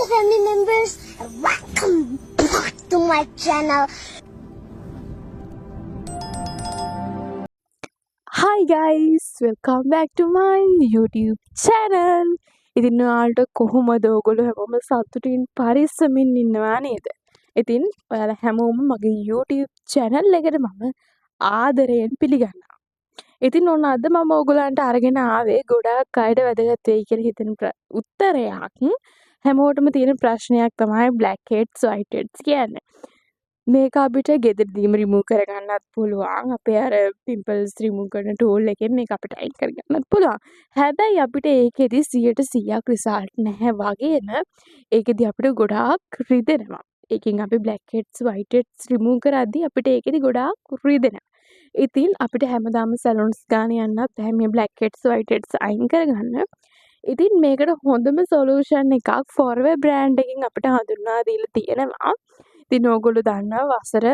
family members, and welcome back to my channel. Hi guys, welcome back to my YouTube channel. ඉතින් ඔයාලට කොහොමද ඔයගොල්ලෝ හැමෝම සතුටින් පරිස්සමින් ඉන්නවා නේද? ඉතින් ඔයාලා හැමෝම මගේ YouTube channel එකට මම ආදරයෙන් පිළිගන්නවා. ඉතින් ඔන්න අද මම ඔයගොල්ලන්ට අරගෙන ආවේ ගොඩාක් අයට වැදගත් වෙයි කියලා හිතෙන උත්තරයක්. හැමෝටම තියෙන ප්‍රශ්නයක් තමයි black heads white heads කියන්නේ. මේක අපිට ගෙදරදීම රිමූව් කරගන්නත් පුළුවන්. අපේ අර පිම්පල්ස් රිමූව් කරන ටූල් එකෙන් මේක අපිට අයින් කරගන්නත් පුළුවන්. හැබැයි අපිට ඒකෙදි 100% රිසල්ට් නැහැ වගේම ඒකෙදි අපිට ගොඩාක් රිදෙනවා. ඒකෙන් අපි black heads white heads remove කරද්දී අපිට ඒකෙදි ගොඩාක් රිදෙනවා. ඉතින් අපිට හැමදාම සැලොන්ස් ගානේ යන්නත් බැහැ මේ black heads white heads අයින් කරගන්න. ඉතින් මේකට හොඳම සොලියුෂන් එකක් Forever brand එකෙන් අපිට හඳුන්වා දීලා තියෙනවා. ඉතින් ඕගොල්ලෝ දන්නවා වසර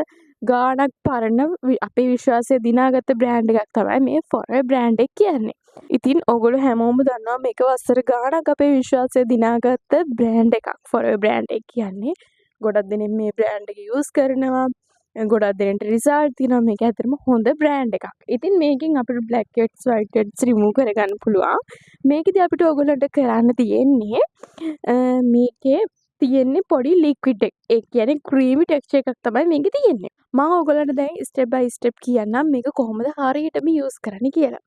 ගාණක් පරණ අපේ විශ්වාසය දිනාගත්ත බ්‍රෑන්ඩ් එකක් තමයි මේ Forever brand එක කියන්නේ. ඉතින් ඕගොල්ලෝ හැමෝම දන්නවා මේක වසර ගාණක් අපේ විශ්වාසය දිනාගත්ත බ්‍රෑන්ඩ් එකක් Forever brand එක කියන්නේ. ගොඩක් දෙනෙක් මේ බ්‍රෑන්ඩ් එක යූස් කරනවා. ගොඩක් දෙනෙක්ට රිසල්ට් තියෙනවා. මේක ඇත්තටම හොඳ බ්‍රෑන්ඩ් එකක්. ඉතින් මේකෙන් අපිට black heads white heads remove කරගන්න පුළුවන්. මේකෙදි අපිට ඕගොල්ලන්ට කරන්න තියෙන්නේ මේකේ තියෙන්නේ පොඩි ලික්විඩ් එක. ඒ කියන්නේ ක්‍රීමි ටෙක්ස්චර් එකක් තමයි මේකේ තියෙන්නේ. මම ඔයගොල්ලන්ට දැන් ස්ටෙප් බයි ස්ටෙප් කියන්නම් මේක කොහොමද හරියටම යූස් කරන්න කියලා.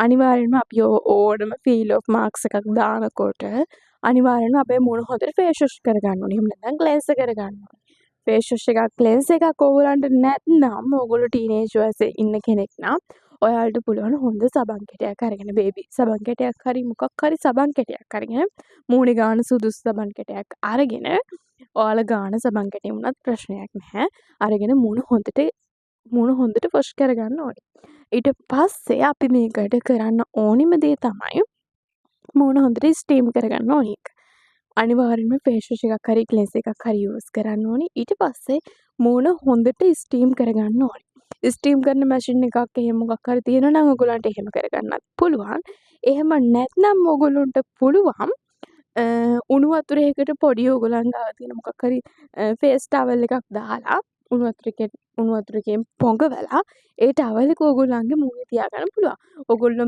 අනිවාර්යෙන්ම අපි ඕනම ෆීල් ඔෆ් මාක්ස් එකක් දානකොට අනිවාර්යෙන්ම අපේ මුණ හොඳට ෆේස් වොෂ් කරගන්න ඕනේ. එහෙම නැත්නම් ක්ලෙන්ස් කරගන්න ඕනේ. ෆේස් වොෂ් එකක් ක්ලෙන්ස් එකක් ඕගොල්ලන්ට නැත්නම් ඕගොල්ලෝ ටීනේජ් වයසේ ඉන්න කෙනෙක් නම් ඔයාලට පුළුවන් හොඳ සබන් කැටයක් අරගෙන බේබි සබන් කැටයක් හරි මොකක් හරි සබන් කැටයක් අරගෙන මූණේ ගාන සුදුසු සබන් කැටයක් අරගෙන ඔයාලා ගාන සබන් කැටේ වුණත් ප්‍රශ්නයක් නැහැ. අරගෙන මූණ හොඳට වොෂ් කරගන්න ඕනේ. ඊට පස්සේ අපි මේකට කරන්න ඕනිම දේ තමයි මූණ හොඳට ස්ටීම් කරගන්න ඕනේ. අනිවාර්යෙන්ම ෆේස් වොෂ් එකක් හරි ක්ලෙන්ස් එකක් හරි යූස් කරන්න ඕනේ. ඊට පස්සේ මූණ හොඳට ස්ටීම් කරගන්න ඕනේ. ස්ටීම් කරන මැෂින් එකක් එහෙම මොකක් හරි තියෙනවා නම් ඔයගොල්ලන්ට එහෙම කරගන්නත් පුළුවන්. එහෙම නැත්නම් ඔයගොල්ලන්ට පුළුවන් උණු වතුරයකට පොඩි ඔයගොල්ලන් ගාව තියෙන මොකක් හරි ෆේස් ටවල් එකක් දාලා උණු වතුරකින් පොඟවලා ඒ ටවල් එක ඔයගොල්ලන්ගේ මූණේ තියාගන්න පුළුවන්. ඔයගොල්ලෝ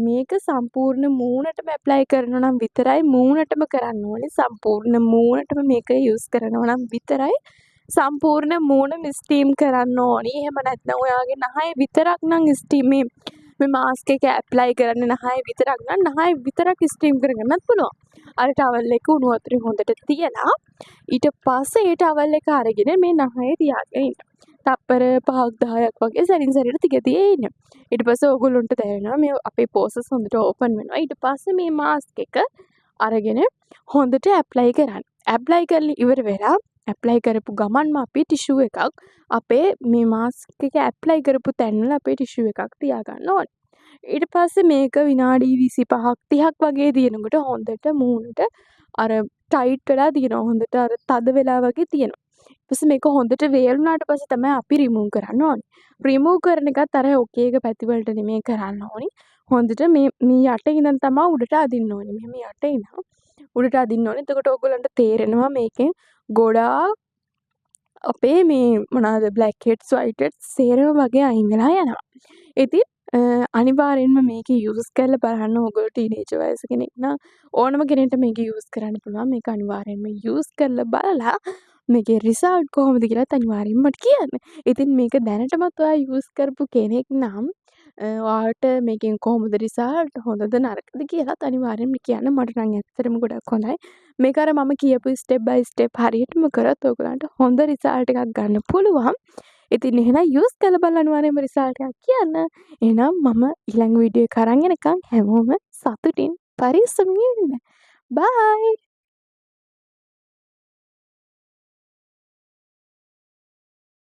මේක සම්පූර්ණ මූණටම ඇප්ලයි කරනවා නම් විතරයි මූණටම කරන්න ඕනේ. සම්පූර්ණ මූණටම මේක යූස් කරනවා නම් විතරයි සම්පූර්ණ මූණම ස්ටීම් කරන්න ඕනි. එහෙම නැත්නම් ඔයාගේ නහය විතරක් නම් ස්ටීම් මේ මාස්ක් එක ඇප්ලයි කරන්නේ නහය විතරක් නම් නහය විතරක් ස්ටීම් කරගන්නත් පුළුවන්. අර ටවල් එක උණු වතුරේ හොඳට තියලා ඊට පස්සේ ඒ ටවල් එක අරගෙන මේ නහය තියාගෙන ඉන්න. තප්පර 5ක් 10ක් වගේ සැරින් සැරේට තියදී ඉන්න. ඊට පස්සේ ඕගොල්ලන්ට දැනෙනවා මේ අපේ පෝසස් හොඳට ඕපන් වෙනවා. ඊට පස්සේ මේ මාස්ක් එක අරගෙන හොඳට ඇප්ලයි කරන්න. ඇප්ලයි කරලා ඉවර වෙලා ඇප්ලයි කරපු ගමන්ම අපි ටිෂු එකක් අපේ මේ මාස්ක් එක ඇප්ලයි කරපු තැන්වල අපේ ටිෂු එකක් තියාගන්න ඕනේ. ඊට පස්සේ මේක විනාඩි 25ක් 30ක් වගේ දිනනකොට හොඳට මූණට අර ටයිට් වෙලා තියෙනවා. හොඳට අර තද වෙලා වගේ තියෙනවා. ඊට පස්සේ මේක හොඳට වේලුණාට පස්සේ තමයි අපි රිමූව් කරන්න ඕනේ. රිමූව් කරන එකත් අර ඔකේ එක පැති වලට නෙමෙයි කරන්න ඕනේ. හොඳට මේ යට ඉඳන් තමයි උඩට අදින්න ඕනේ. මෙහෙම යට ඉඳන් උඩට අදින්න ඕනේ. එතකොට ඔයගොල්ලන්ට තේරෙනවා මේකෙන් ගොඩාක් අපේ මේ මොනවාද black heads white heads සේරම වගේ අයින් වෙලා යනවා. ඉතින් අනිවාර්යෙන්ම මේක යූස් කරලා බලන්න. ඔයගොල්ලෝ ටීනේජ් වයස කෙනෙක් නම් ඕනම කෙනෙක්ට මේක යූස් කරන්න පුළුවන්. මේක අනිවාර්යෙන්ම යූස් කරලා බලලා මේකේ රිසල්ට් කොහොමද කියලාත් අනිවාර්යෙන්ම මට කියන්න. ඉතින් මේක දැනටමත් ඔයා යූස් කරපු කෙනෙක් නම් ඔයාට මේකෙන් කොහොමද රිසල්ට් හොඳද නරකද කියලාත් අනිවාර්යෙන්ම කියන්න. මට නම් ඇත්තටම ගොඩක් හොඳයි. මේක අර මම කියපු ස්ටෙප් බයි ස්ටෙප් හරියටම කරත් ඔයගලන්ට හොඳ රිසල්ට් එකක් ගන්න පුළුවන්. ඉතින් එහෙනම් යූස් කරලා බලන්න අනිවාර්යෙන්ම රිසල්ට් එකක් කියන්න. එහෙනම් මම ඊළඟ වීඩියෝ එක අරන් එනකන් හැමෝම සතුටින් පරිස්සමින් ඉන්න. බයි.